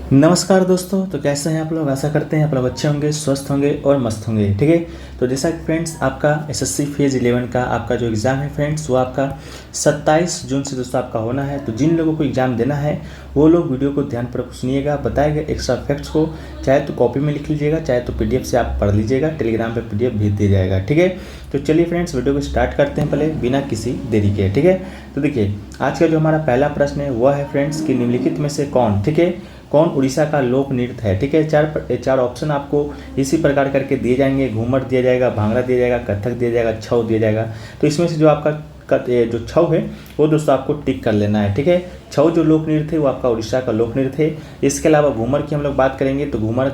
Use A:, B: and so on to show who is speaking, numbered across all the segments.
A: नमस्कार दोस्तों। तो कैसे हैं आप लोग? आशा करते हैं आप लोग अच्छे होंगे, स्वस्थ होंगे और मस्त होंगे। ठीक है, तो जैसा कि फ्रेंड्स आपका एसएससी फेज 11 का आपका जो एग्ज़ाम है फ्रेंड्स, वो आपका 27 जून से दोस्तों आपका होना है। तो जिन लोगों को एग्ज़ाम देना है वो लोग वीडियो को ध्यानपूर्वक सुनिएगा। बताए गए एक्स्ट्रा फैक्ट्स को चाहे तो कॉपी में लिख लीजिएगा, चाहे तो पीडीएफ से आप पढ़ लीजिएगा। टेलीग्राम पर पीडीएफ भेज दिया जाएगा। ठीक है, तो चलिए फ्रेंड्स वीडियो को स्टार्ट करते हैं पहले बिना किसी देरी के। ठीक है, तो देखिए आज का जो हमारा पहला प्रश्न है वह है फ्रेंड्स कि निम्नलिखित में से कौन, ठीक है, कौन उड़ीसा का लोक नृत्य है। ठीक है, चार ऑप्शन आपको इसी प्रकार करके दिए जाएंगे। घूमर दिया जाएगा, भांगड़ा दिया जाएगा, कथक दिया जाएगा, छऊ दिया जाएगा। तो इसमें से जो आपका जो छऊ है वो दोस्तों आपको टिक कर लेना है। ठीक है, छऊ जो लोक नृत्य है वो आपका उड़ीसा का लोक नृत्य है। इसके अलावा घूमर की हम लोग बात करेंगे तो घूमर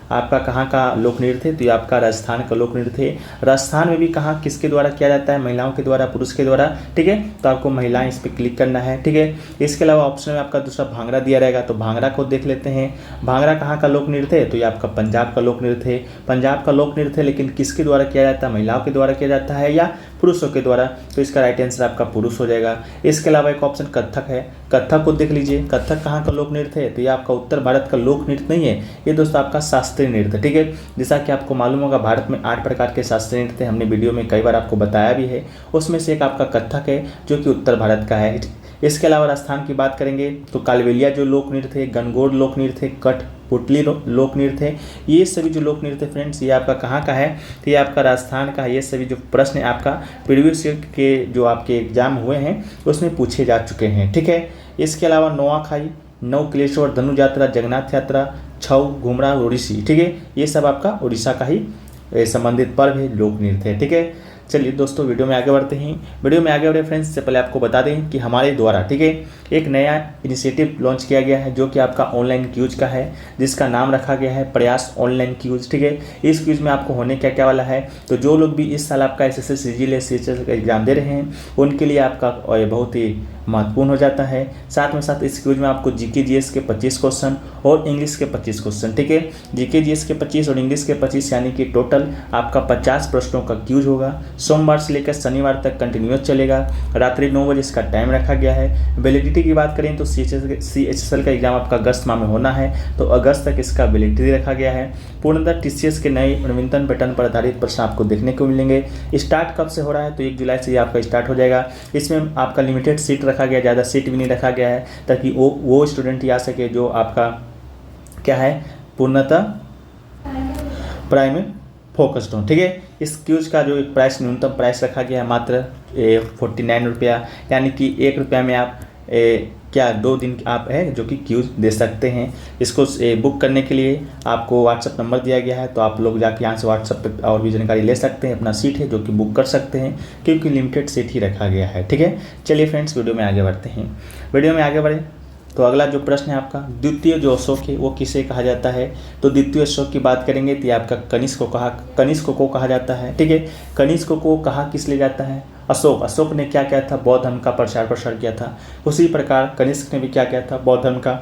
A: आपका कहाँ का लोक नृत्य है, तो ये आपका राजस्थान का लोक नृत्य है। राजस्थान में भी कहाँ किसके द्वारा किया जाता है? महिलाओं के द्वारा, पुरुष के द्वारा। ठीक है, तो आपको महिलाएं इस पर क्लिक करना है। ठीक है, इसके अलावा ऑप्शन में आपका दूसरा भांगड़ा दिया रहेगा, तो भांगड़ा को देख लेते हैं। भांगड़ा कहाँ का लोक नृत्य है? तो ये आपका पंजाब का लोक नृत्य है। पंजाब का लोक नृत्य है, लेकिन किसके द्वारा किया जाता है? महिलाओं के द्वारा किया जाता है या पुरुषों के द्वारा? तो इसका राइट आंसर आपका पुरुष हो जाएगा। इसके अलावा एक ऑप्शन कथक है, कथक को देख लीजिए। कथक कहाँ का लोक नृत्य है? तो ये आपका उत्तर भारत का लोक नृत्य नहीं है, ये दोस्तों आपका शास्त्रीय नृत्य। ठीक है, जैसा कि आपको मालूम होगा भारत में 8 प्रकार के शास्त्रीय नृत्य, हमने वीडियो में कई बार आपको बताया भी है। उसमें से एक आपका कथक है जो कि उत्तर भारत का है। इसके अलावा राजस्थान की बात करेंगे तो कालबेलिया जो लोक नृत्य है, गणगौर लोक नृत्य है, कठपुतली लोक नृत्य है। ये सभी जो लोक नृत्य फ्रेंड्स ये आपका कहाँ का है? तो ये आपका राजस्थान का है। ये सभी जो प्रश्न आपका प्रीवियस ईयर के जो आपके एग्जाम हुए हैं उसमें पूछे जा चुके हैं। ठीक है, इसके अलावा नोआखाई, नवकलेश्वर, धनु यात्रा, जगन्नाथ यात्रा, छऊ, घुमरा, ओडिसी। ठीक है, ये सब आपका उड़ीसा का ही संबंधित पर्व है, लोक नृत्य है। ठीक है, चलिए दोस्तों वीडियो में आगे बढ़ते हैं। वीडियो में आगे बढ़े फ्रेंड्स से पहले आपको बता दें कि हमारे द्वारा, ठीक है, एक नया इनिशिएटिव लॉन्च किया गया है जो कि आपका ऑनलाइन क्यूज का है, जिसका नाम रखा गया है प्रयास ऑनलाइन क्यूज। ठीक है, इस क्यूज में आपको होने क्या क्या वाला है, तो जो लोग भी इस साल आपका एसएससी सीजीएल सीएचएस का एग्जाम दे रहे हैं उनके लिए आपका बहुत ही महत्वपूर्ण हो जाता है। साथ में साथ इस क्यूज में आपको जीके जीएस के 25 क्वेश्चन और इंग्लिश के 25 क्वेश्चन। ठीक है, जीके जीएस के 25 और इंग्लिश के 25 यानी कि टोटल आपका 50 प्रश्नों का क्यूज होगा। सोमवार से लेकर शनिवार तक कंटिन्यूस चलेगा। रात्रि 9 बजे इसका टाइम रखा गया है। वैलिडिटी की बात करें तो सीएचएसएल का एग्जाम आपका अगस्त माह में होना है, तो अगस्त तक इसका वैलिडिटी रखा गया है। पूर्णतः टीसीएस के नए नवीनतम पैटर्न पर आधारित प्रश्न आपको देखने को मिलेंगे। स्टार्ट कब से हो रहा है? तो 1 जुलाई से ये आपका स्टार्ट हो जाएगा। इसमें आपका लिमिटेड सीट रखा गया, ज़्यादा सीट भी नहीं रखा गया है, ताकि वो स्टूडेंट ही आ सके जो आपका क्या है, पूर्णतः प्राइम फोकस्ड हो। ठीक है, इस क्यूज का जो प्राइस, न्यूनतम प्राइस रखा गया है मात्र 49 रुपया, यानी कि 1 रुपया में आप क्या 2 दिन आप है जो कि क्यूज दे सकते हैं। इसको बुक करने के लिए आपको व्हाट्सअप नंबर दिया गया है, तो आप लोग जाके यहाँ से व्हाट्सअप पे और भी जानकारी ले सकते हैं। अपना सीट है जो कि बुक कर सकते हैं, क्योंकि लिमिटेड सीट ही रखा गया है। ठीक है, चलिए फ्रेंड्स वीडियो में आगे बढ़ते हैं। वीडियो में आगे बढ़े तो अगला जो प्रश्न है आपका, द्वितीय जो अशोक है वो किसे कहा जाता है? तो द्वितीय अशोक की बात करेंगे तो ये आपका कनिष्क को कहा जाता है। ठीक है, कनिष्क को कहा किस लिए जाता है? अशोक ने क्या किया था? बौद्ध धर्म का प्रचार प्रसार किया था। उसी प्रकार कनिष्क ने भी क्या किया था? बौद्ध धर्म का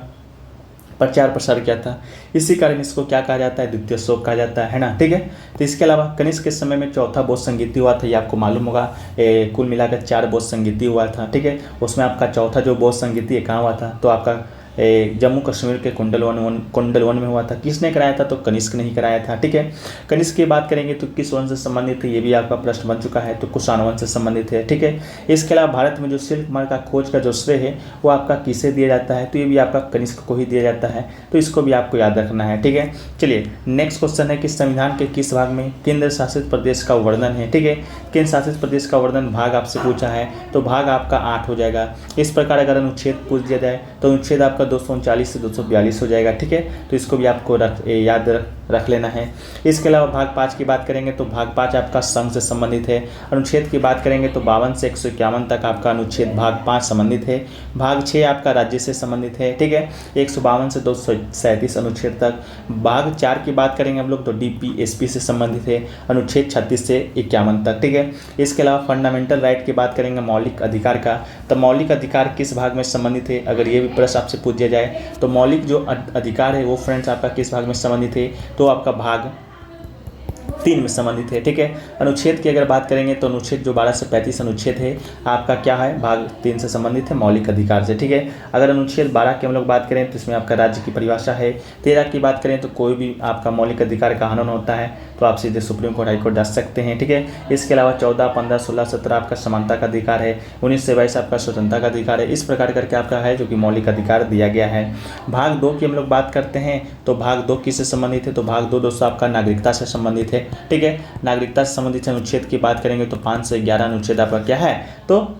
A: प्रचार प्रसार किया था। इसी कारण इसको क्या कहा जाता है? द्वितीय अशोक कहा जाता है ना। ठीक है, तो इसके अलावा कनिष्क के समय में चौथा बौद्ध संगीति हुआ था, ये आपको मालूम होगा। कुल मिलाकर 4 बौद्ध संगीति हुआ था। ठीक है, उसमें आपका चौथा जो बौद्ध संगीति कहाँ हुआ था? तो आपका जम्मू कश्मीर के कुंडलवन में हुआ था। किसने कराया था? तो कनिष्क ने ही कराया था। ठीक है, कनिष्क की बात करेंगे तो किस वंश से संबंधित है, ये भी आपका प्रश्न बन चुका है, तो कुषाण वंश से संबंधित है। ठीक है, इसके अलावा भारत में जो सिल्क मार्ग का खोज का जो श्रेय है वो आपका किसे दिया जाता है? तो ये भी आपका कनिष्क को ही दिया जाता है, तो इसको भी आपको याद रखना है। ठीक है, चलिए नेक्स्ट क्वेश्चन है कि संविधान के किस भाग में केंद्र शासित प्रदेश का वर्णन है? ठीक है, केंद्र शासित प्रदेश का वर्णन भाग आपसे पूछा है, तो भाग आपका 8 हो जाएगा। इस प्रकार अगर अनुच्छेद पूछ दिया जाए तो अनुच्छेद आपका 239 से 242 हो जाएगा। ठीक है, तो इसको भी आपको याद रख लेना है। इसके अलावा भाग 5 की बात करेंगे तो भाग 5 आपका संघ से संबंधित है। अनुच्छेद की बात करेंगे तो 52 से 151 तक आपका अनुच्छेद भाग 5 संबंधित है। भाग 6 आपका राज्य से संबंधित है। ठीक है, 152 से 237 अनुच्छेद तक। भाग 4 की बात करेंगे हम लोग तो डीपीएसपी से संबंधित है, अनुच्छेद 36 से 51 तक। ठीक है, इसके अलावा फंडामेंटल राइट की बात करेंगे मौलिक अधिकार का, तो मौलिक अधिकार किस भाग में संबंधित है? अगर ये भी प्रश्न आपसे पूछ दिया जाए तो मौलिक जो अधिकार है वो फ्रेंड्स आपका किस भाग में संबंधित है? तो आपका भाग 3 में संबंधित है। ठीक है, अनुच्छेद की अगर बात करेंगे तो अनुच्छेद जो 12 से 35 अनुच्छेद है आपका क्या है, भाग 3 से संबंधित है, मौलिक अधिकार से। ठीक है, अगर अनुच्छेद 12 की हम लोग बात करें तो इसमें आपका राज्य की परिभाषा है। 13 की बात करें तो कोई भी आपका मौलिक अधिकार का हनन होता है तो आप सीधे सुप्रीम कोर्ट, हाई कोर्ट जा सकते हैं। ठीक है, इसके अलावा 14, 15, 16, 17 आपका समानता का अधिकार है। 19 से 22 आपका स्वतंत्रता का अधिकार है। इस प्रकार करके आपका है जो कि मौलिक अधिकार दिया गया है। भाग 2 की हम लोग बात करते हैं तो भाग 2 किससे संबंधित है, तो भाग 2 दोस्तों आपका नागरिकता से संबंधित है। ठीक है, नागरिकता से संबंधित अनुच्छेद की बात करेंगे तो 5 से 11 अनुच्छेद आपका क्या है, तो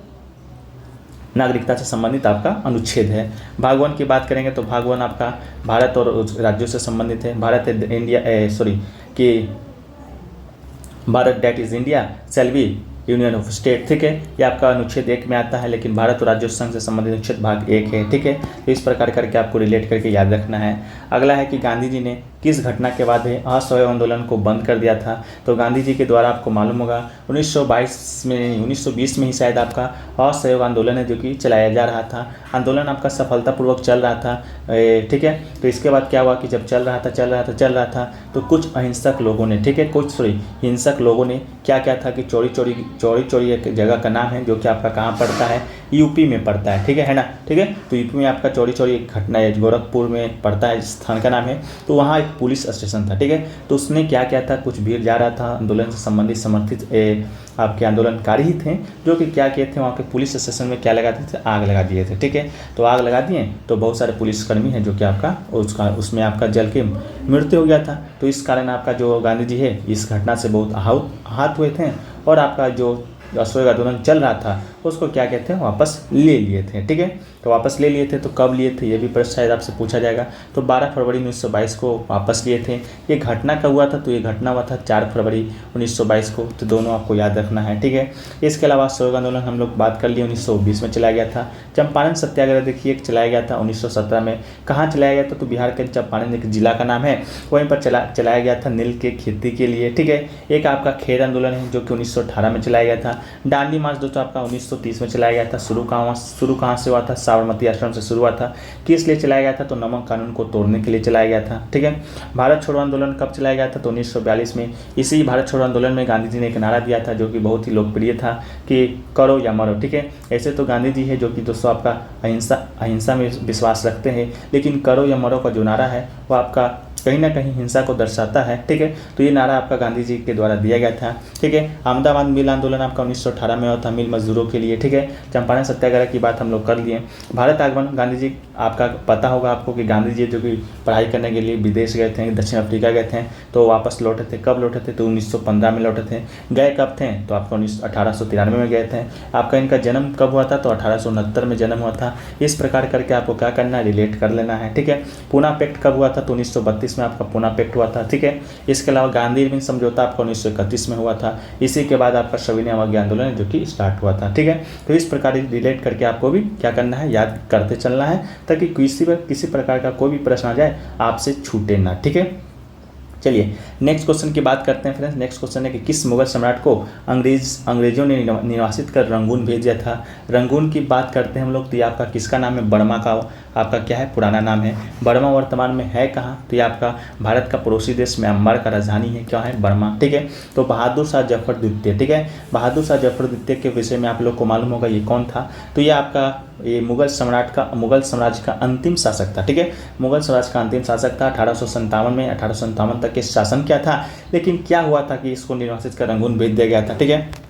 A: नागरिकता से संबंधित आपका अनुच्छेद है। भाग 1 की बात करेंगे तो भाग 1 आपका भारत और राज्यों से संबंधित है। Bharat that is India shall be union of state. ठीक है, ये आपका अनुच्छेद 1 में आता है, लेकिन भारत और राज्यों संघ से संबंधित अनुच्छेद भाग 1 है। ठीक है, तो इस प्रकार करके आपको रिलेट करके याद रखना है। अगला है कि गांधी जी ने किस घटना के बाद असहयोग आंदोलन को बंद कर दिया था, तो गांधी जी के द्वारा आपको मालूम होगा 1920 में ही शायद आपका असहयोग आंदोलन है जो कि चलाया जा रहा था। आंदोलन आपका सफलतापूर्वक चल रहा था। ठीक है, तो इसके बाद क्या हुआ कि जब चल रहा था तो कुछ अहिंसक लोगों ने, ठीक है, हिंसक लोगों ने क्या क्या था कि चौड़ी एक जगह का नाम है जो कि आपका कहाँ पड़ता है, यूपी में पड़ता है। ठीक है ना, ठीक है, तो यूपी में आपका चौड़ी एक घटना है, गोरखपुर में पड़ता है, स्थान का नाम है। तो वहाँ एक पुलिस स्टेशन था। ठीक है, तो उसने क्या किया था, कुछ भीड़ जा रहा था आंदोलन से संबंधित समर्थित आपके आंदोलनकारी ही थे जो कि क्या किए थे, वहाँ के पुलिस स्टेशन में क्या लगाते थे, आग लगा दिए थे। ठीक है, तो आग लगा दिए तो बहुत सारे पुलिसकर्मी हैं जो कि आपका उसमें आपका जल के मृत्यु हो गया था। तो इस कारण आपका जो गांधी जी है इस घटना से बहुत आहत हुए थे और आपका जो असहयोग आंदोलन चल रहा था उसको क्या कहते हैं, वापस ले लिए थे। ठीक है, तो वापस ले लिए थे, तो कब लिए थे ये भी प्रश्न शायद आपसे पूछा जाएगा। तो 12 फरवरी 1922 को वापस लिए थे। ये घटना कब हुआ था, तो ये घटना हुआ था 4 फरवरी 1922 को। तो दोनों आपको याद रखना है। ठीक है, इसके अलावा असहयोग आंदोलन हम लोग बात कर लिए 1920 में चलाया गया था। चंपारण सत्याग्रह देखिए चलाया गया था 1917 में। कहाँ चलाया गया था, तो बिहार के चंपारण एक जिला का नाम है, वहीं पर चलाया गया था नील के खेती के लिए। ठीक है, एक आपका खेर आंदोलन है जो कि 1918 में चलाया गया था। दांडी मार्च दोस्तों आपका 1930 में चलाया गया था। शुरू कहाँ से हुआ था, साबरमती आश्रम से शुरू हुआ था। किस लिए चलाया गया था, तो नमक कानून को तोड़ने के लिए चलाया गया था। ठीक है, भारत छोड़ो आंदोलन कब चलाया गया था, तो 1942 में। इसी भारत छोड़ो आंदोलन में गांधी जी ने एक नारा दिया था जो कि बहुत ही लोकप्रिय था कि करो या मरो। ठीक है, ऐसे तो गांधी जी है जो कि दोस्तों आपका अहिंसा में विश्वास रखते हैं, लेकिन करो या मरो का जो नारा है वो आपका कहीं ना कहीं हिंसा को दर्शाता है। ठीक है, तो ये नारा आपका गांधी जी के द्वारा दिया गया था। ठीक है, अहमदाबाद मिल आंदोलन आपका 1918 में हुआ था मिल मजदूरों के लिए। ठीक है, चंपारण सत्याग्रह की बात हम लोग कर लिए। भारत आगमन गांधी जी, आपका पता होगा आपको कि गांधी जी जो कि पढ़ाई करने के लिए विदेश गए थे, दक्षिण अफ्रीका गए थे, तो वापस लौटे थे। कब लौटे थे, तो 1915 में लौटे थे। गए कब थे, तो आपको 1893 में गए थे। आपका इनका जन्म कब हुआ था, तो 1869 में जन्म हुआ था। इस प्रकार करके आपको क्या करना है, रिलेट कर लेना है। ठीक है, पूना पैक्ट कब हुआ था, तो 1932 में आपका पूना पैक्ट हुआ था। ठीक है, इसके अलावा गांधी इरविन समझौता आपका 1931 में हुआ था। इसी के बाद आपका सविनय अवज्ञा आंदोलन जो कि स्टार्ट हुआ था। ठीक है, तो इस प्रकार रिलेट करके आपको भी क्या करना है, याद करते चलना है ताकि किसी प्रकार का कोई भी प्रश्न आ जाए आपसे छूटे ना। ठीक है, चलिए नेक्स्ट क्वेश्चन की बात करते हैं फ्रेंड्स। नेक्स्ट क्वेश्चन है कि किस मुगल सम्राट को अंग्रेजों ने निर्वासित कर रंगून भेज दिया था। रंगून की बात करते हैं हम लोग, तो ये आपका किसका नाम है, बर्मा का आपका क्या है, पुराना नाम है। बर्मा वर्तमान में है कहाँ, तो ये आपका भारत का पड़ोसी देश म्यांमार का राजधानी है, क्या है, बर्मा। ठीक है, तो बहादुर शाह जफर द्वितीय। ठीक है, बहादुर शाह जफर द्वितीय के विषय में आप लोग को मालूम होगा ये कौन था, तो ये आपका ये मुगल साम्राज्य का अंतिम शासक था। ठीक है, मुगल साम्राज्य का अंतिम शासक था 1857 में। 1857 तक के शासन क्या था, लेकिन क्या हुआ था कि इसको निर्वासित कर रंगून भेज दिया गया था। ठीक है,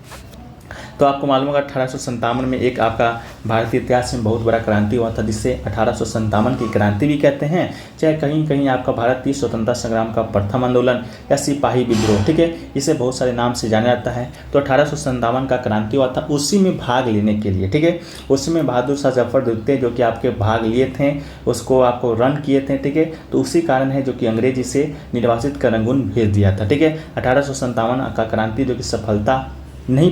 A: तो आपको मालूम होगा 1857 में एक आपका भारतीय इतिहास में बहुत बड़ा क्रांति हुआ था जिसे 1857 की क्रांति भी कहते हैं, चाहे कहीं कहीं आपका भारतीय स्वतंत्रता संग्राम का प्रथम आंदोलन या सिपाही विद्रोह। ठीक है, इसे बहुत सारे नाम से जाना जाता है। तो 1857 का क्रांति हुआ था, उसी में भाग लेने के लिए। ठीक है, उसी में बहादुर शाह जफर द्वितीय जो कि आपके भाग लिए थे, उसको आपको रन किए थे। ठीक है, तो उसी कारण है जो कि अंग्रेज इसे निर्वासित कर रंगून भेज दिया था। ठीक है, 1857 का क्रांति जो कि सफलता नहीं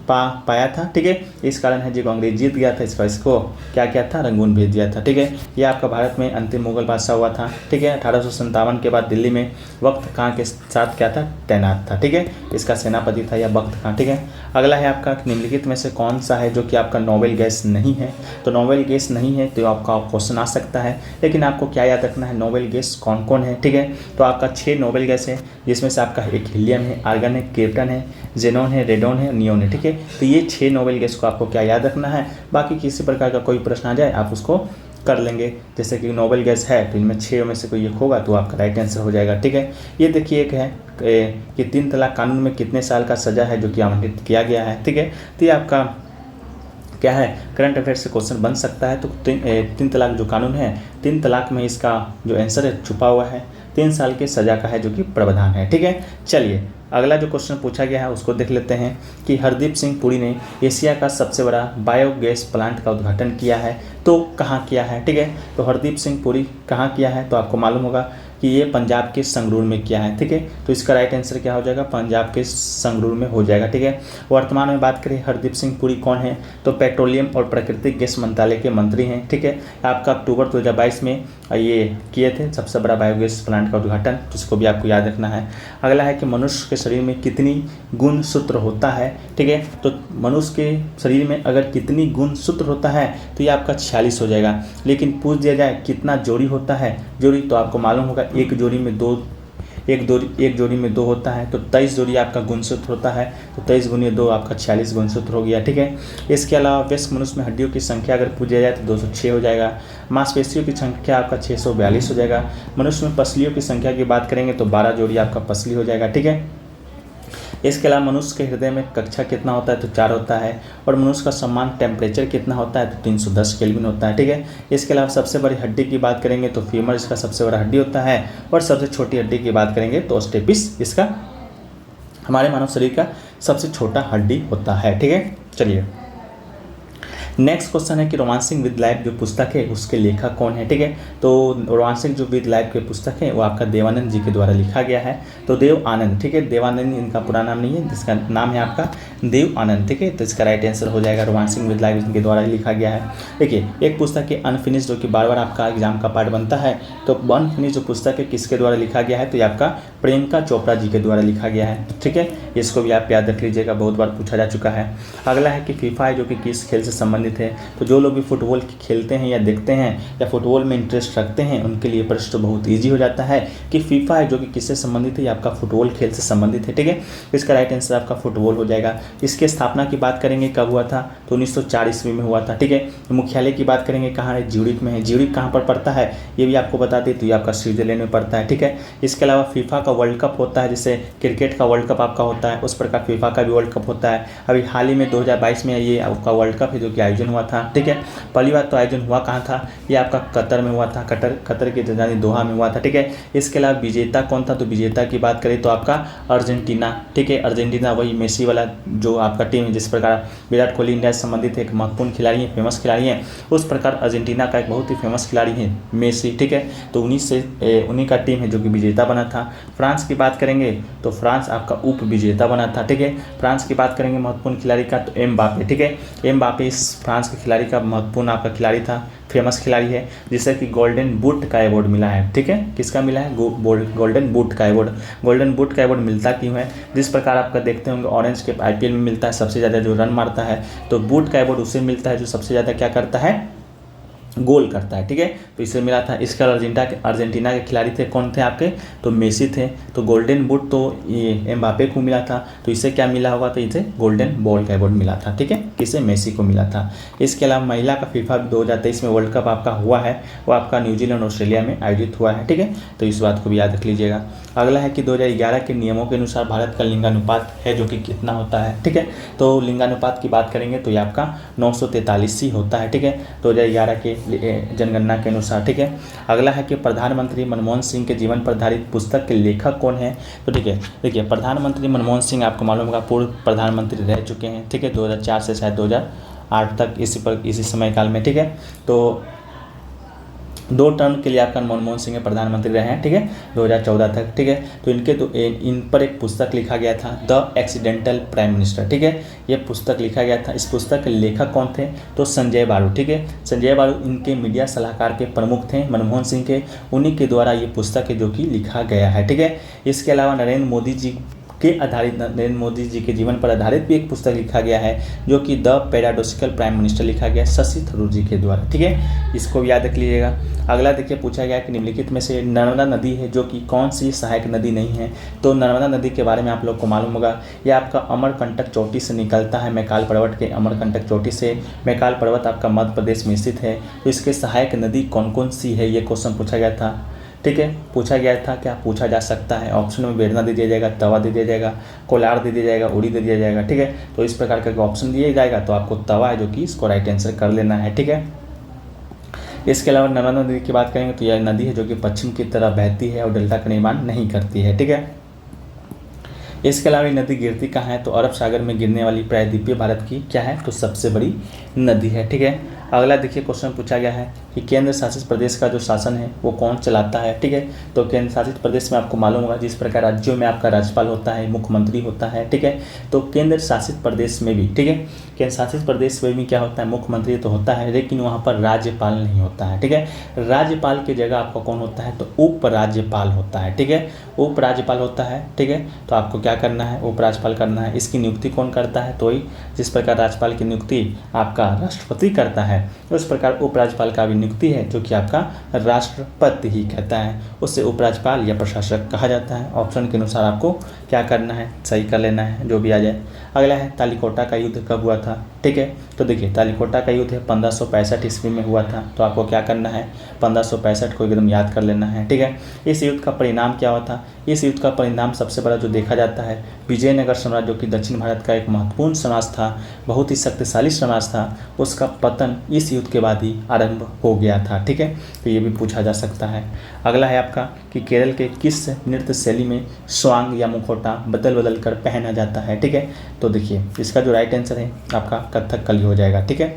A: पाया था, ठीक है। इस कारण है जो अंग्रेज जीत गया था, इसको क्या किया था, रंगून भेज दिया था, ठीक है। यह आपका भारत में अंतिम मुगल बादशाह हुआ था, ठीक है। 1857 के बाद दिल्ली में वक्त खां के साथ क्या था, तैनात था, ठीक है। इसका सेनापति था या वक्त खां, ठीक है। अगला है आपका निम्नलिखित में से कौन सा है जो कि आपका नोबेल गैस नहीं है। तो नोबेल गैस नहीं है तो आपका क्वेश्चन आ सकता है, लेकिन आपको क्या याद रखना है, नोबेल गैस कौन कौन है, ठीक है। तो आपका 6 नोबेल गैस है, जिसमें से आपका एक हीलियम है, आर्गन है, क्रिप्टन है, जेनॉन है, रेडॉन है, नियोन है, ठीक है। तो ये 6 नोबेल गैस को आपको क्या याद रखना है। बाकी किसी प्रकार का कोई प्रश्न आ जाए आप उसको कर लेंगे। जैसे कि नोबेल गैस है तो इनमें 6 में से कोई एक होगा तो आपका राइट आंसर हो जाएगा, ठीक है। ये देखिए एक है कि 3 तलाक कानून में कितने साल का सज़ा है जो कि आवंटित किया गया है, ठीक है। तो ये आपका क्या है, करंट अफेयर से क्वेश्चन बन सकता है। तो 3 तलाक जो कानून है, 3 तलाक में इसका जो आंसर है छुपा हुआ है, 3 साल के सज़ा का है जो कि प्रावधान है, ठीक है। चलिए अगला जो क्वेश्चन पूछा गया है उसको देख लेते हैं कि हरदीप सिंह पुरी ने एशिया का सबसे बड़ा बायोगैस प्लांट का उद्घाटन किया है, तो कहाँ किया है, ठीक है। तो हरदीप सिंह पुरी कहाँ किया है, तो आपको मालूम होगा कि ये पंजाब के संगरूर में किया है, ठीक है। तो इसका राइट आंसर क्या हो जाएगा, पंजाब के संगरूर में हो जाएगा, ठीक है। वर्तमान में बात करें हरदीप सिंह पुरी कौन है, तो पेट्रोलियम और प्राकृतिक गैस मंत्रालय के मंत्री हैं, ठीक है। आपका अक्टूबर 2022 में ये किए थे सबसे बड़ा बायोगैस प्लांट का उद्घाटन, जिसको भी आपको याद रखना है। अगला है कि मनुष्य के शरीर में कितनी गुणसूत्र होता है, ठीक है। तो मनुष्य के शरीर में अगर कितनी गुणसूत्र होता है तो ये आपका 46 हो जाएगा। लेकिन पूछ दिया जाए कितना जोड़ी होता है, जोड़ी, तो आपको मालूम होगा एक जोड़ी में दो होता है, तो 23 जोड़ी आपका गुणसूत्र होता है। तो 23 गुणित 2 आपका 46 गुणसूत्र हो गया, ठीक है। इसके अलावा वयस्क मनुष्य में हड्डियों की संख्या अगर पूछा जाए तो 206 हो जाएगा। मांसपेशियों की संख्या आपका 642 हो जाएगा। मनुष्य में पसलियों की संख्या की बात करेंगे तो 12 जोड़ी आपका पसली हो जाएगा, ठीक है। इसके अलावा मनुष्य के हृदय में कक्षा कितना होता है, तो 4 होता है। और मनुष्य का समान टेम्परेचर कितना होता है, तो 310 केल्विन होता है, ठीक है। इसके अलावा सबसे बड़ी हड्डी की बात करेंगे तो फीमर इसका सबसे बड़ा हड्डी होता है। और सबसे छोटी हड्डी की बात करेंगे तो स्टेपिस इसका हमारे मानव शरीर का सबसे छोटा हड्डी होता है, ठीक है। चलिए नेक्स्ट क्वेश्चन है कि रोमांसिंग विद लाइफ जो पुस्तक है उसके लेखक कौन है, ठीक है। तो रोमांसिंग जो विद लाइफ के पुस्तक है वो आपका देवानंद जी के द्वारा लिखा गया है। तो देव आनंद, ठीक है, देवानंद इनका पूरा नाम नहीं है, जिसका नाम है आपका देव आनंद, ठीक है। तो इसका राइट आंसर हो जाएगा रोमांसिंग विद लाइफ इनके द्वारा लिखा गया है। देखिए एक पुस्तक है अनफिनिश जो कि बार बार आपका एग्जाम का पार्ट बनता है। तो अनफिनिश जो पुस्तक है किसके द्वारा लिखा गया है, तो ये आपका प्रियंका चोपड़ा जी के द्वारा लिखा गया है, ठीक है। इसको भी आप याद रख लीजिएगा, बहुत बार पूछा जा चुका है। अगला है कि फीफा है जो कि किस खेल से संबंधित है। तो जो लोग भी फुटबॉल खेलते हैं या देखते हैं या फुटबॉल में इंटरेस्ट रखते हैं उनके लिए प्रश्न तो बहुत ईजी हो जाता है कि फीफा है जो कि किससे संबंधित है, या आपका फुटबॉल खेल से संबंधित है, ठीक है। इसका राइट आंसर आपका फुटबॉल हो जाएगा। इसकी स्थापना की बात करेंगे कब हुआ था, तो 1904 ईस्वी में हुआ था, ठीक है। मुख्यालय की बात करेंगे कहाँ है, ज्यूरिख में है। ज्यूरिख कहाँ पर पड़ता है ये भी आपको बता दें, तो ये आपका स्विट्जरलैंड में पड़ता है, ठीक है। इसके अलावा फीफा का वर्ल्ड कप होता है, जैसे क्रिकेट का वर्ल्ड कप आपका होता है उस प्रकार फीफा का भी वर्ल्ड कप होता है। अभी हाल ही में 2022 में ये आपका वर्ल्ड कप है जो कि आयोजन हुआ था, ठीक है। पहली बार तो आयोजन हुआ कहाँ था, ये आपका कतर में हुआ था, कतर की राजधानी दोहा में हुआ था, ठीक है। इसके अलावा विजेता कौन था, तो विजेता की बात करें तो आपका अर्जेंटीना, ठीक है। अर्जेंटीना वही मेसी वाला जो आपका टीम है, जिस प्रकार विराट कोहली इंडिया से संबंधित एक महत्वपूर्ण खिलाड़ी है, फेमस खिलाड़ी हैं, उस प्रकार अर्जेंटीना का एक बहुत ही फेमस खिलाड़ी है मेसी, ठीक है। तो उन्हीं का टीम है जो कि विजेता बना था। फ्रांस की बात करेंगे तो फ्रांस आपका उप विजेता बना था, ठीक है। फ्रांस की बात करेंगे महत्वपूर्ण खिलाड़ी का तो एमबापे, ठीक है। एमबापे इस फ्रांस के खिलाड़ी का महत्वपूर्ण आपका खिलाड़ी था, फेमस खिलाड़ी है, जिसे कि गोल्डन बूट का अवार्ड मिला है, ठीक है। किसका मिला है, गोल्डन बूट का अवार्ड। गोल्डन बूट का अवार्ड मिलता क्यों है, जिस प्रकार आपका देखते होंगे ऑरेंज के आईपीएल में मिलता है सबसे ज़्यादा जो रन मारता है, तो बूट का अवार्ड उसे मिलता है जो सबसे ज़्यादा क्या करता है, गोल करता है, ठीक है। तो इसे मिला था। इसका अर्जेंटीना के खिलाड़ी थे कौन थे आपके, तो मेसी थे। तो गोल्डन बूट तो ये एम्बापे को मिला था, तो इसे क्या मिला होगा, तो इसे गोल्डन बॉल का अवार्ड मिला था, ठीक है। किसे, मेसी को मिला था। इसके अलावा महिला का फीफा 2023 में वर्ल्ड कप आपका हुआ है, वो आपका न्यूजीलैंड ऑस्ट्रेलिया में आयोजित हुआ है, ठीक है। तो इस बात को भी याद रख लीजिएगा। अगला है कि 2011 के नियमों के अनुसार भारत का लिंगानुपात है जो कि कितना होता है, ठीक है। तो लिंगानुपात की बात करेंगे तो ये आपका 943 ही होता है, ठीक है, 2011 के जनगणना के अनुसार, ठीक है। अगला है कि प्रधानमंत्री मनमोहन सिंह के जीवन पर आधारित पुस्तक के लेखक कौन है, तो ठीक है। देखिए प्रधानमंत्री मनमोहन सिंह आपको मालूम होगा पूर्व प्रधानमंत्री रह चुके हैं, ठीक है, 2004 से शायद 2008 तक इसी समय काल में, ठीक है। तो 2 टर्म के लिए आपका मनमोहन सिंह प्रधानमंत्री रहे हैं, ठीक है, 2014 तक, ठीक है। तो इन पर एक पुस्तक लिखा गया था, द एक्सीडेंटल प्राइम मिनिस्टर, ठीक है। ये पुस्तक लिखा गया था। इस पुस्तक के लेखक कौन थे? तो संजय बारू, ठीक है। संजय बारू इनके मीडिया सलाहकार के प्रमुख थे मनमोहन सिंह के, उन्हीं के द्वारा ये पुस्तक है जो कि लिखा गया है, ठीक है। इसके अलावा नरेंद्र मोदी जी के जीवन पर आधारित भी एक पुस्तक लिखा गया है जो कि द पैराडॉक्सिकल प्राइम मिनिस्टर लिखा गया शशि थरूर जी के द्वारा, ठीक है। इसको भी याद रख लीजिएगा। अगला देखिए पूछा गया कि निम्नलिखित में से नर्मदा नदी है जो कि कौन सी सहायक नदी नहीं है? तो नर्मदा नदी के बारे में आप लोग को मालूम होगा, यह आपका अमरकंटक चोटी से निकलता है, मैकाल पर्वत के अमरकंटक चोटी से। मैकाल पर्वत आपका मध्य प्रदेश में स्थित है। तो इसके सहायक नदी कौन कौन सी है, ये क्वेश्चन पूछा गया था, ठीक है। पूछा गया था, क्या पूछा जा सकता है? ऑप्शन में बेरना दे दिया जाएगा, तवा दे दिया जाएगा, कोलार दे दिया जाएगा, उड़ी दे दिया जाएगा, ठीक है। तो इस प्रकार का ऑप्शन दिया जाएगा तो आपको तवा है जो कि इसको राइट आंसर कर लेना है, ठीक है। इसके अलावा नर्मदा नदी की बात करेंगे तो यह नदी है जो कि पश्चिम की तरफ बहती है और डेल्टा का निर्माण नहीं करती है, ठीक है। इसके अलावा ये नदी गिरती कहाँ है? तो अरब सागर में गिरने वाली प्रायद्वीपीय भारत की क्या है? तो सबसे बड़ी नदी है, ठीक है। अगला देखिए क्वेश्चन पूछा गया है कि केंद्र शासित प्रदेश का जो शासन है वो कौन चलाता है, ठीक है। तो केंद्र शासित प्रदेश में आपको मालूम होगा जिस प्रकार राज्यों में आपका राज्यपाल होता है, मुख्यमंत्री होता है, ठीक है। तो केंद्र शासित प्रदेश में भी, ठीक है, केंद्र शासित प्रदेश में भी क्या होता है? मुख्यमंत्री तो होता है लेकिन वहाँ पर राज्यपाल नहीं होता है, ठीक है। राज्यपाल की जगह आपका कौन होता है? तो उपराज्यपाल होता है, ठीक है। उपराज्यपाल होता है, ठीक है। तो आपको क्या करना है? उपराज्यपाल करना है। इसकी नियुक्ति कौन करता है? तो जिस प्रकार राज्यपाल की नियुक्ति आपका राष्ट्रपति करता है उस प्रकार उपराज्यपाल का भी नियुक्ति है जो कि आपका राष्ट्रपति ही कहता है, उससे उपराज्यपाल या प्रशासक कहा जाता है। ऑप्शन के अनुसार आपको क्या करना है? सही कर लेना है जो भी आ जाए। अगला है तालीकोटा का युद्ध कब हुआ था, ठीक है। तो देखिए तालीकोटा का युद्ध 1565 ईस्वी में हुआ था। तो आपको क्या करना है? 1565 को एकदम याद कर लेना है, ठीक है। इस युद्ध का परिणाम क्या हुआ था? इस युद्ध का परिणाम सबसे बड़ा जो देखा जाता है, विजयनगर साम्राज्य जो कि दक्षिण भारत का एक महत्वपूर्ण साम्राज्य था, बहुत ही शक्तिशाली साम्राज्य था, उसका पतन इस युद्ध के बाद ही आरंभ हो गया था, ठीक है। तो ये भी पूछा जा सकता है। अगला है आपका कि केरल के किस नृत्य शैली में स्वांग या मुखौटा बदल बदल कर पहना जाता है, ठीक है। तो देखिए इसका जो राइट आंसर है आपका कथकली हो जाएगा, ठीक है।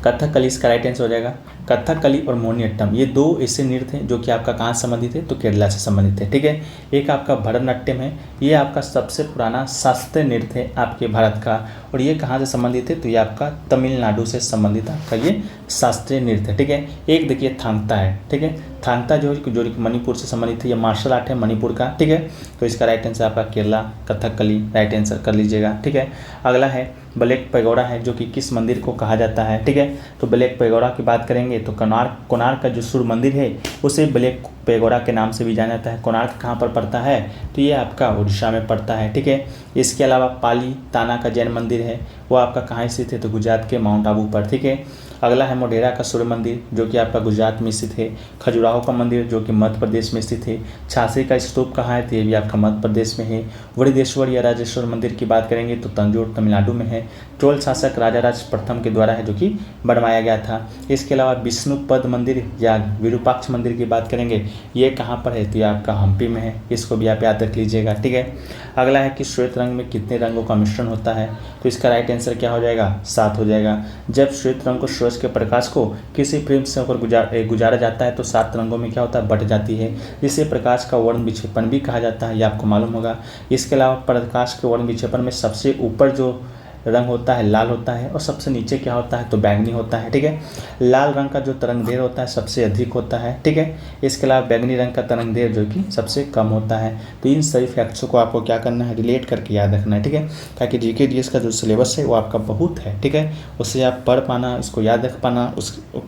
A: कथकली इसका राइट आंसर हो जाएगा। कथकली और मोहिनीअट्टम ये 2 ऐसे नृत्य हैं जो कि आपका कहाँ संबंधित है? तो केरला से संबंधित है, ठीक है। एक आपका भरतनाट्यम है, ये आपका सबसे पुराना शास्त्रीय नृत्य है आपके भारत का, और ये कहाँ से संबंधित है? तो ये आपका तमिलनाडु से संबंधित आपका ये शास्त्रीय नृत्य है, ठीक है। एक देखिए थांगता है, ठीक है। थांगता जो मणिपुर से संबंधित है, ये मार्शल आर्ट है मणिपुर का, ठीक है। तो इसका राइट आंसर आपका केरला कथकली राइट आंसर कर लीजिएगा, ठीक है। अगला है ब्लैक पैगोडा है जो कि किस मंदिर को कहा जाता है, ठीक है। तो ब्लैक पैगोडा की बात करेंगे तो कोणार्क का जो सूर्य मंदिर है उसे ब्लैक पैगोडा के नाम से भी जाना जाता है। कोणार्क कहाँ पर पड़ता है? तो ये आपका उड़ीसा में पड़ता है, ठीक है। इसके अलावा पाली ताना का जैन मंदिर है, वो आपका कहाँ स्थित है? तो गुजरात के माउंट आबू पर, ठीक है। अगला है मोढेरा का सूर्य मंदिर जो कि आपका गुजरात में स्थित है। खजुराहो का मंदिर जो कि मध्य प्रदेश में स्थित है। झांसी का स्तूप कहाँ है? तो ये भी आपका मध्य प्रदेश में है। वृद्धेश्वर या राजेश्वर मंदिर की बात करेंगे तो तंजौर तमिलनाडु में है। चोल शासक राजाराज प्रथम के द्वारा है जो कि बनवाया गया था। इसके अलावा विष्णुपद मंदिर या विरूपाक्ष मंदिर की बात करेंगे, ये कहाँ पर है? तो ये आपका हम्पी में है, इसको भी आप याद रख लीजिएगा, ठीक है। अगला है कि श्वेत रंग में कितने रंगों का मिश्रण होता है? तो इसका राइट आंसर क्या हो जाएगा? 7 हो जाएगा। जब श्वेत रंग को सूरज के प्रकाश को किसी फिल्म से होकर गुजारा जाता है तो 7 रंगों में क्या होता है? बट जाती है, जिसे प्रकाश का वर्ण विक्षेपण भी कहा जाता है, ये आपको मालूम होगा। इसके अलावा प्रकाश के वर्ण विक्षेपण में सबसे ऊपर जो रंग होता है लाल होता है और सबसे नीचे क्या होता है? तो बैंगनी होता है, ठीक है। लाल रंग का जो तरंगदैर्घ्य होता है सबसे अधिक होता है, ठीक है। इसके अलावा बैंगनी रंग का तरंगदैर्घ्य जो कि सबसे कम होता है। तो इन सभी फैक्ट्स को आपको क्या करना है? रिलेट करके याद रखना है, ठीक है। ताकि जीके डीएस का जो सिलेबस है वो आपका बहुत है, ठीक है। उससे आप पढ़ पाना, इसको याद रख पाना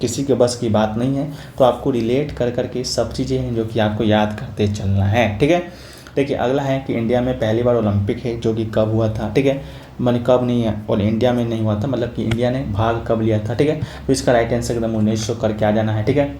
A: किसी के बस की बात नहीं है। तो आपको रिलेट कर करके सब चीज़ें हैं जो कि आपको याद करते चलना है, ठीक है। देखिए अगला है कि इंडिया में पहली बार ओलंपिक है जो कि कब हुआ था, ठीक है। मैंने कब नहीं है और इंडिया में नहीं हुआ था, मतलब कि इंडिया ने भाग कब लिया था, ठीक है। तो इसका राइट आंसर एकदम 1900 करके आ जाना है, ठीक है।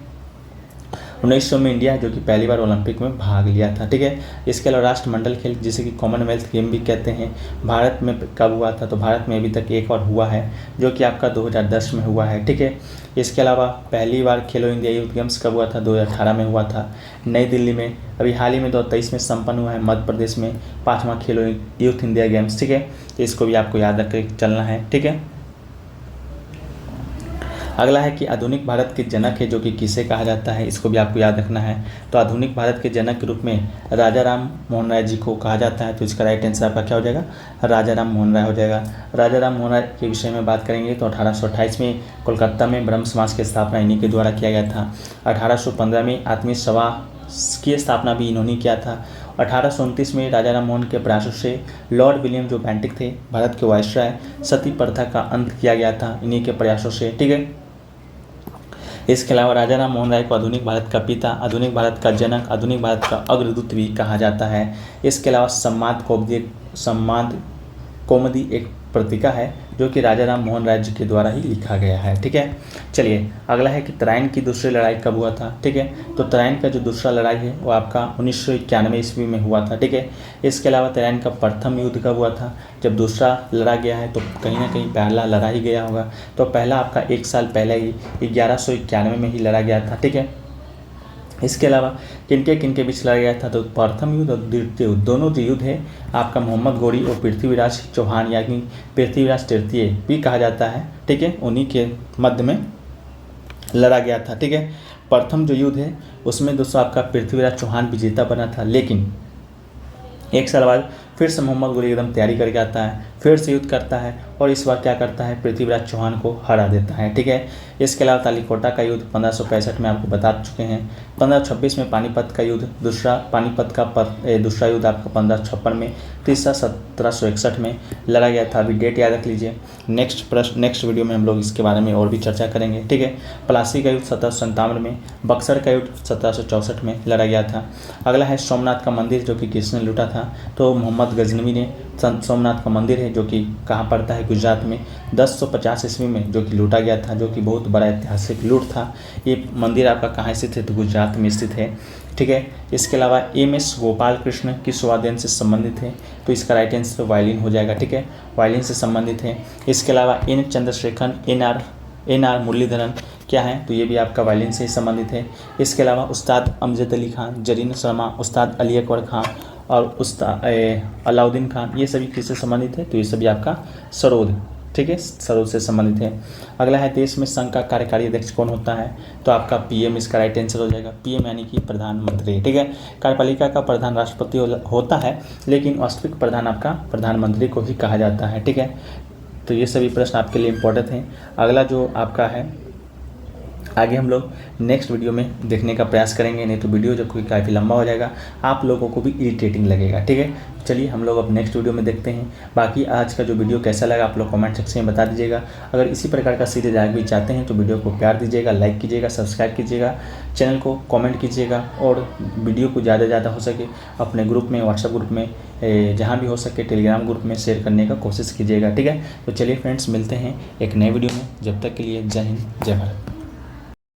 A: 1900 में इंडिया जो कि पहली बार ओलंपिक में भाग लिया था, ठीक है। इसके अलावा राष्ट्रमंडल खेल जिसे कि कॉमनवेल्थ गेम भी कहते हैं, भारत में कब हुआ था? तो भारत में अभी तक एक और हुआ है जो कि आपका 2010 में हुआ है, ठीक है। इसके अलावा पहली बार खेलो इंडिया यूथ गेम्स कब हुआ था? 2018 में हुआ था नई दिल्ली में। अभी हाल ही में 2023 में संपन्न हुआ है मध्य प्रदेश में 5वां खेलो यूथ इंडिया गेम्स, ठीक है। तो इसको भी आपको याद रख के चलना है, ठीक है। अगला है कि आधुनिक भारत के जनक है जो कि किसे कहा जाता है, इसको भी आपको याद रखना है। तो आधुनिक भारत के जनक के रूप में राजा राम मोहन राय जी को कहा जाता है। तो इसका राइट आंसर आपका क्या हो जाएगा, राजा राम मोहन राय हो जाएगा। राजा राम मोहन राय के विषय में बात करेंगे तो 1828 में कोलकाता में ब्रह्म समाज की स्थापना इन्हीं के द्वारा किया गया था। 1815 में आत्मीय सभा की स्थापना भी इन्होंने किया था। 1829 में राजा राम मोहन के प्रयासों से लॉर्ड विलियम जो बेंटिक थे भारत के वायसराय, सती प्रथा का अंत किया गया था इन्हीं के प्रयासों से, ठीक है। इसके अलावा राजा राम मोहन राय को आधुनिक भारत का पिता, आधुनिक भारत का जनक, आधुनिक भारत का अग्रदूत भी कहा जाता है। इसके अलावा सम्माद कौमुदी एक पत्रिका है जो कि राजा राम मोहन राय जी के द्वारा ही लिखा गया है, ठीक है। चलिए अगला है कि तराइन की दूसरी लड़ाई कब हुआ था, ठीक है। तो तराइन का जो दूसरा लड़ाई है वो आपका 1991 ईस्वी में हुआ था, ठीक है। इसके अलावा तराइन का प्रथम युद्ध कब हुआ था, जब दूसरा लड़ा गया है तो कहीं ना कहीं पहला लड़ा ही गया होगा। तो पहला आपका 1 साल पहले ही 1191 में ही लड़ा गया था, ठीक है। इसके अलावा किनके बीच लड़ा गया था, तो प्रथम युद्ध और द्वितीय युद्ध, दोनों जो युद्ध है आपका मोहम्मद गौरी और पृथ्वीराज चौहान यानी पृथ्वीराज तृतीय भी कहा जाता है, ठीक है, उन्हीं के मध्य में लड़ा गया था, ठीक है। प्रथम जो युद्ध है उसमें दोस्तों आपका पृथ्वीराज चौहान विजेता बना था, लेकिन 1 साल बाद फिर से मोहम्मद गौरी एकदम तैयारी करके आता है, फिर से युद्ध करता है और इस बार क्या करता है, पृथ्वीराज चौहान को हरा देता है, ठीक है। इसके अलावा तालीकोटा का युद्ध 1565 में आपको बता चुके हैं। 1526 में पानीपत का युद्ध, पानीपत का दूसरा युद्ध आपका 1556 में, तीसरा 1761 में लड़ा गया था। अभी डेट याद रख लीजिए। नेक्स्ट वीडियो में हम लोग इसके बारे में और भी चर्चा करेंगे, ठीक है। प्लासी का युद्ध 1757 में, बक्सर का युद्ध 1764 में लड़ा गया था। अगला है सोमनाथ का मंदिर जो कि किसने लूटा था, तो मोहम्मद गजनवी ने सोमनाथ का मंदिर है जो कि कहाँ पड़ता है, गुजरात में, 1050 ईस्वी में जो कि लूटा गया था, जो कि बहुत बड़ा ऐतिहासिक लूट था। ये मंदिर आपका कहाँ स्थित है, तो गुजरात में स्थित है, ठीक है। इसके अलावा एम.एस. गोपाल कृष्ण किस वाद्ययंत्र से संबंधित है, तो इसका राइट आंसर वायलिन हो जाएगा, ठीक है, वायलिन से संबंधित है। इसके अलावा एन चंद्रशेखर, एन.आर. मुरलीधरन क्या है, तो ये भी आपका वायलिन से ही संबंधित है। इसके अलावा उस्ताद अमजद अली खान, जरीन शर्मा, उस्ताद अली अकबर खान और उस्ताद अलाउद्दीन खान, ये सभी किससे संबंधित है, तो ये सभी आपका सरोद, ठीक है, सरोद से संबंधित है। अगला है देश में संघ का कार्यकारी अध्यक्ष कौन होता है, तो आपका पीएम इसका राइट आंसर हो जाएगा, पीएम यानी कि प्रधानमंत्री, ठीक है। कार्यपालिका का प्रधान राष्ट्रपति होता है, लेकिन वास्तविक प्रधान आपका प्रधानमंत्री को ही कहा जाता है, ठीक है। तो ये सभी प्रश्न आपके लिए इम्पोर्टेंट हैं। अगला जो आपका है आगे हम लोग नेक्स्ट वीडियो में देखने का प्रयास करेंगे, नहीं तो वीडियो जो कोई काफ़ी लंबा हो जाएगा, आप लोगों को भी इरिटेटिंग लगेगा, ठीक है। चलिए हम लोग अब नेक्स्ट वीडियो में देखते हैं। बाकी आज का जो वीडियो कैसा लगा आप लोग कमेंट सेक्शन में बता दीजिएगा। अगर इसी प्रकार का सीरीज आगे भी चाहते हैं तो वीडियो को प्यार दीजिएगा, लाइक कीजिएगा, सब्सक्राइब कीजिएगा, चैनल को कमेंट कीजिएगा और वीडियो को ज़्यादा से ज़्यादा हो सके अपने ग्रुप में, व्हाट्सएप ग्रुप में, जहाँ भी हो सके टेलीग्राम ग्रुप में शेयर करने का कोशिश कीजिएगा, ठीक है। तो चलिए फ्रेंड्स मिलते हैं एक नए वीडियो में, जब तक के लिए जय हिंद जय भारत।